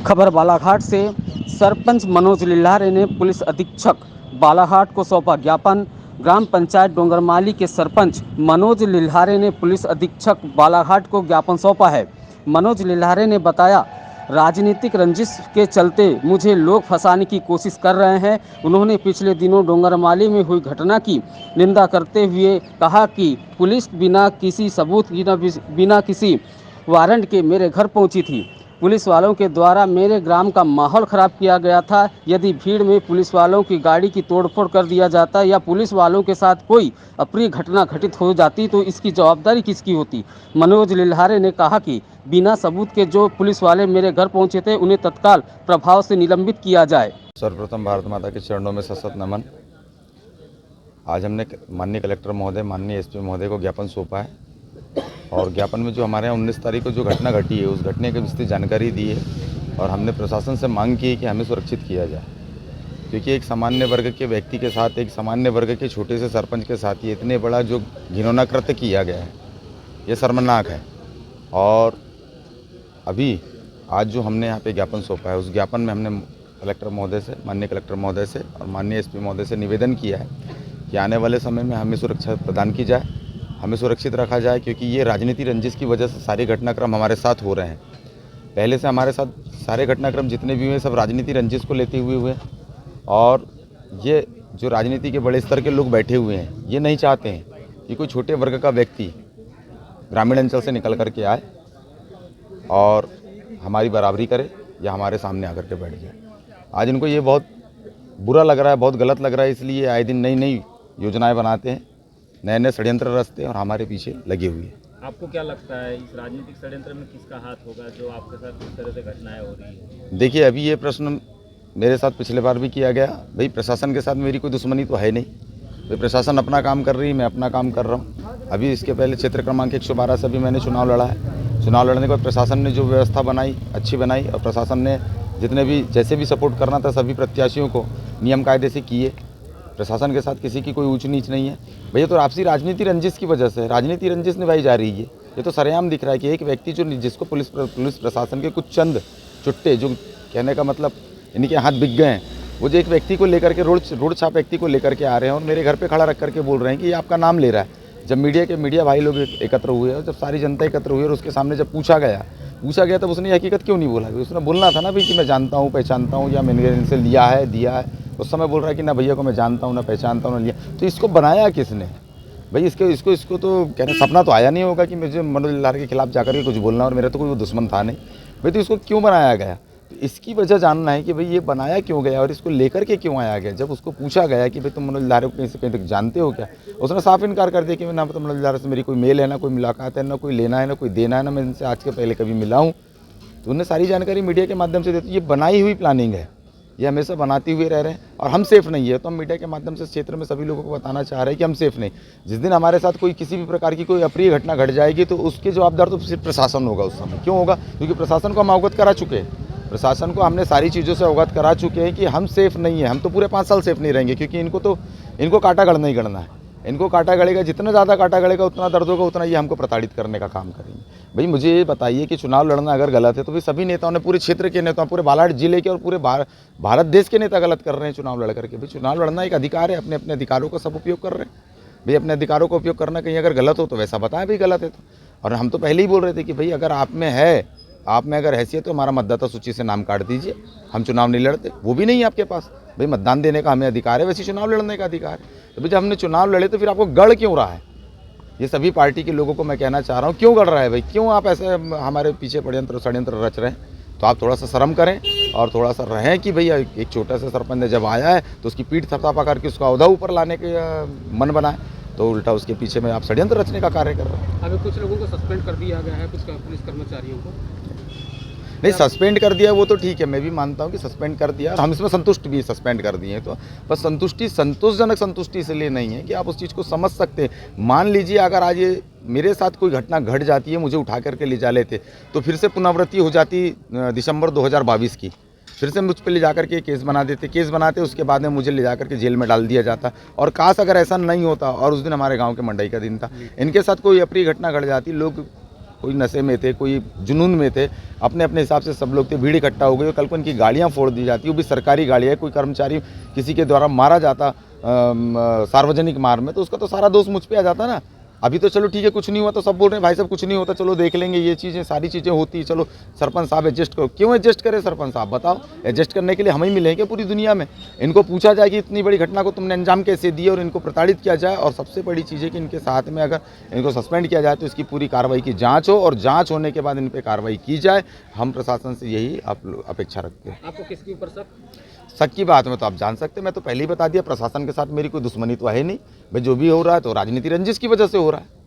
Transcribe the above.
खबर बालाघाट से। सरपंच मनोज लिल्हारे ने पुलिस अधीक्षक बालाघाट को सौंपा ज्ञापन। ग्राम पंचायत डोंगरमाली के सरपंच मनोज लिल्हारे ने पुलिस अधीक्षक बालाघाट को ज्ञापन सौंपा है। मनोज लिल्हारे ने बताया, राजनीतिक रंजिश के चलते मुझे लोग फंसाने की कोशिश कर रहे हैं। उन्होंने पिछले दिनों डोंगरमाली में हुई घटना की निंदा करते हुए कहा कि पुलिस बिना किसी सबूत बिना किसी वारंट के मेरे घर पहुंची थी। पुलिस वालों के द्वारा मेरे ग्राम का माहौल ख़राब किया गया था। यदि भीड़ में पुलिस वालों की गाड़ी की तोड़फोड़ कर दिया जाता या पुलिस वालों के साथ कोई अप्रिय घटना घटित हो जाती तो इसकी जवाबदारी किसकी होती। मनोज लिल्हारे ने कहा कि बिना सबूत के जो पुलिस वाले मेरे घर पहुंचे थे उन्हें तत्काल प्रभाव से निलंबित किया जाए। सर्वप्रथम भारत माता के चरणों में सशक्त नमन। आज हमने माननीय कलेक्टर महोदय, माननीय एसपी महोदय को ज्ञापन सौंपा है और ज्ञापन में जो हमारे यहाँ 19 तारीख को जो घटना घटी है उस घटने की विस्तृत जानकारी दी है और हमने प्रशासन से मांग की है कि हमें सुरक्षित किया जाए, क्योंकि एक सामान्य वर्ग के व्यक्ति के साथ, एक सामान्य वर्ग के छोटे से सरपंच के साथ ये इतने बड़ा जो घिनौना कृत्य किया गया है ये शर्मनाक है। और अभी आज जो हमने यहाँ पे ज्ञापन सौंपा है उस ज्ञापन में हमने कलेक्टर महोदय से, माननीय कलेक्टर महोदय से और माननीय एसपी महोदय से निवेदन किया है कि आने वाले समय में हमें सुरक्षा प्रदान की जाए, हमें सुरक्षित रखा जाए, क्योंकि ये राजनीति रंजिश की वजह से सारे घटनाक्रम हमारे साथ हो रहे हैं। पहले से हमारे साथ सारे घटनाक्रम जितने भी हुए सब राजनीति रंजिश को लेते हुए और ये जो राजनीति के बड़े स्तर के लोग बैठे हुए हैं ये नहीं चाहते हैं कि कोई छोटे वर्ग का व्यक्ति ग्रामीण अंचल से निकल करके आए और हमारी बराबरी करे या हमारे सामने आकर के बैठ जाए। आज इनको ये बहुत बुरा लग रहा है, बहुत गलत लग रहा है, इसलिए आए दिन नई नई योजनाएं बनाते हैं, नए नए षड्यंत्र रचते हैं और हमारे पीछे लगे हुए हैं। आपको क्या लगता है इस राजनीतिक षड्यंत्र में किसका हाथ होगा जो आपके साथ इस तरह से घटनाएं हो रही है? देखिए, अभी ये प्रश्न मेरे साथ पिछले बार भी किया गया। भाई, प्रशासन के साथ मेरी कोई दुश्मनी तो है नहीं। भाई, प्रशासन अपना काम कर रही है, मैं अपना काम कर रहा हूँ। अभी इसके पहले क्षेत्र क्रमांक 112 से भी मैंने चुनाव लड़ा है। चुनाव लड़ने के बाद प्रशासन ने जो व्यवस्था बनाई अच्छी बनाई और प्रशासन ने जितने भी जैसे भी सपोर्ट करना था सभी प्रत्याशियों को नियम कायदे से किए। प्रशासन के साथ किसी की कोई ऊंच नीच नहीं है। भैया, तो आपसी राजनीति रंजिश की वजह से राजनीति रंजिश निभाई जा रही है। ये तो सरेआम दिख रहा है कि एक व्यक्ति जो जिसको पुलिस प्रशासन के कुछ चंद चुट्टे, जो कहने का मतलब इनके हाथ बिक गए हैं, वो जो एक व्यक्ति को लेकर के रोड छाप व्यक्ति को लेकर के आ रहे हैं और मेरे घर पे खड़ा रख करके बोल रहे हैं कि ये आपका नाम ले रहा है। जब मीडिया भाई लोग एकत्र हुए और जब सारी जनता एकत्र हुई और उसके सामने जब पूछा गया तब उसने हकीकत क्यों नहीं बोला? उसने बोलना था ना भाई कि मैं जानता हूँ, पहचानता हूँ या मैंने इनसे लिया है, दिया है। उस समय बोल रहा है कि ना भैया को मैं जानता हूँ, ना पहचानता हूँ, ना लिया। तो इसको बनाया किसने भाई? इसको तो कहना सपना तो आया नहीं होगा कि मुझे मनोज लिल्हारे के खिलाफ जाकर के कुछ बोलना, और मेरा तो कोई दुश्मन था नहीं भाई। तो इसको क्यों बनाया गया? तो इसकी वजह जानना है कि भाई ये बनाया क्यों गया और इसको लेकर के क्यों आया गया। जब उसको पूछा गया कि भाई तुम मनोज लिल्हारे को कहीं से कहीं तक जानते हो क्या, उसने साफ इनकार कर दिया कि ना तो मनोज लिल्हारे से मेरी कोई मेल है, ना कोई मुलाकात है, ना कोई लेना है, ना कोई देना है, ना मैं इनसे आज के पहले कभी मिला हूँ। तो उन्हें सारी जानकारी मीडिया के माध्यम से देती। ये बनाई हुई प्लानिंग है, ये हमेशा बनाते हुए रह रहे हैं और हम सेफ नहीं है। तो हम मीडिया के माध्यम से क्षेत्र में सभी लोगों को बताना चाह रहे हैं कि हम सेफ नहीं। जिस दिन हमारे साथ कोई किसी भी प्रकार की कोई अप्रिय घटना घट जाएगी तो उसके जवाबदार तो सिर्फ प्रशासन होगा उस समय। क्यों होगा? क्योंकि प्रशासन को हम अवगत करा चुके हैं। प्रशासन को हमने सारी चीज़ों से अवगत करा चुके हैं कि हम सेफ नहीं है। हम तो पूरे 5 साल सेफ नहीं रहेंगे, क्योंकि इनको काटा गढ़ना ही गढ़ना है। इनको काटा गड़ेगा, जितना ज़्यादा काटा गड़ेगा उतना दर्द होगा, उतना ये हमको प्रताड़ित करने का काम करेंगे। भाई, मुझे ये बताइए कि चुनाव लड़ना अगर गलत है तो भाई सभी नेताओं ने, पूरे क्षेत्र के नेताओं, पूरे बालाघाट जिले के और पूरे भारत देश के नेता गलत कर रहे हैं चुनाव लड़ करके। भाई, चुनाव लड़ना एक अधिकार है, अपने अपने अधिकारों का सब उपयोग कर रहे हैं। भाई, अपने अधिकारों का उपयोग करना कहीं अगर गलत हो तो वैसा बताएं भाई गलत है तो। और हम तो पहले ही बोल रहे थे कि भाई अगर आप में अगर हैसियत तो हमारा मतदाता सूची से नाम काट दीजिए, हम चुनाव नहीं लड़ते। वो भी नहीं है आपके पास। भाई, मतदान देने का हमें अधिकार है, वैसे चुनाव लड़ने का अधिकार है। तो भाई, जब हमने चुनाव लड़े तो फिर आपको गढ़ क्यों रहा है? ये सभी पार्टी के लोगों को मैं कहना चाह रहा हूँ, क्यों गढ़ रहा है भाई? क्यों आप ऐसे हमारे पीछे षड्यंत्र रच रहे हैं? तो आप थोड़ा सा शर्म करें और थोड़ा सा रहें कि भैया एक छोटा सा सरपंच जब आया है तो उसकी पीठ थपथपा करके उसका ओहदा ऊपर लाने के मन बनाए, तो उल्टा उसके पीछे में आप षड्यंत्र रचने का कार्य कर रहे हैं। अभी कुछ लोगों को सस्पेंड कर दिया गया है, कुछ पुलिस कर्मचारियों को नहीं, सस्पेंड कर दिया वो तो ठीक है, मैं भी मानता हूँ कि सस्पेंड कर दिया और हम इसमें संतुष्ट भी सस्पेंड कर दिए। तो बस संतोषजनक संतुष्टि इसलिए नहीं है कि आप उस चीज़ को समझ सकते हैं। मान लीजिए अगर आज ये मेरे साथ कोई घटना घट जाती है, मुझे उठा करके ले जा लेते तो फिर से पुनरावृत्ति हो जाती दिसंबर 2022 की, फिर से मुझ पर ले जाकर के केस बनाते उसके बाद में मुझे ले जाकर के जेल में डाल दिया जाता। और काश अगर ऐसा नहीं होता और उस दिन हमारे गाँव के मंडई का दिन था, इनके साथ कोई अप्रिय घटना घट जाती, लोग कोई नशे में थे, कोई जुनून में थे, अपने अपने हिसाब से सब लोग थे, भीड़ इकट्ठा हो गई। कल को इनकी गाड़ियाँ फोड़ दी जाती, वो भी सरकारी गाड़ी है, कोई कर्मचारी किसी के द्वारा मारा जाता सार्वजनिक मार्ग में, तो उसका तो सारा दोष मुझ पे आ जाता ना। अभी तो चलो ठीक है, कुछ नहीं हुआ तो सब बोल रहे हैं भाई साहब कुछ नहीं होता, चलो देख लेंगे, ये चीज़ें सारी चीज़ें होती, चलो सरपंच साहब एडजस्ट करो। क्यों एडजस्ट करे सरपंच साहब, बताओ? एडजस्ट करने के लिए हम ही मिलेंगे पूरी दुनिया में? इनको पूछा जाए कि इतनी बड़ी घटना को तुमने अंजाम कैसे दिया, और इनको प्रताड़ित किया जाए। और सबसे बड़ी चीज़ है कि इनके साथ में अगर इनको सस्पेंड किया जाए तो इसकी पूरी कार्रवाई की जाँच हो, और जाँच होने के बाद इन पर कार्रवाई की जाए। हम प्रशासन से यही अपेक्षा रखते हैं। आपको किसके ऊपर शक की बात में तो आप जान सकते हैं, मैं तो पहले ही बता दिया, प्रशासन के साथ मेरी कोई दुश्मनी तो है नहीं भाई। जो भी हो रहा है तो राजनीति रंजिश की वजह से हो रहा है।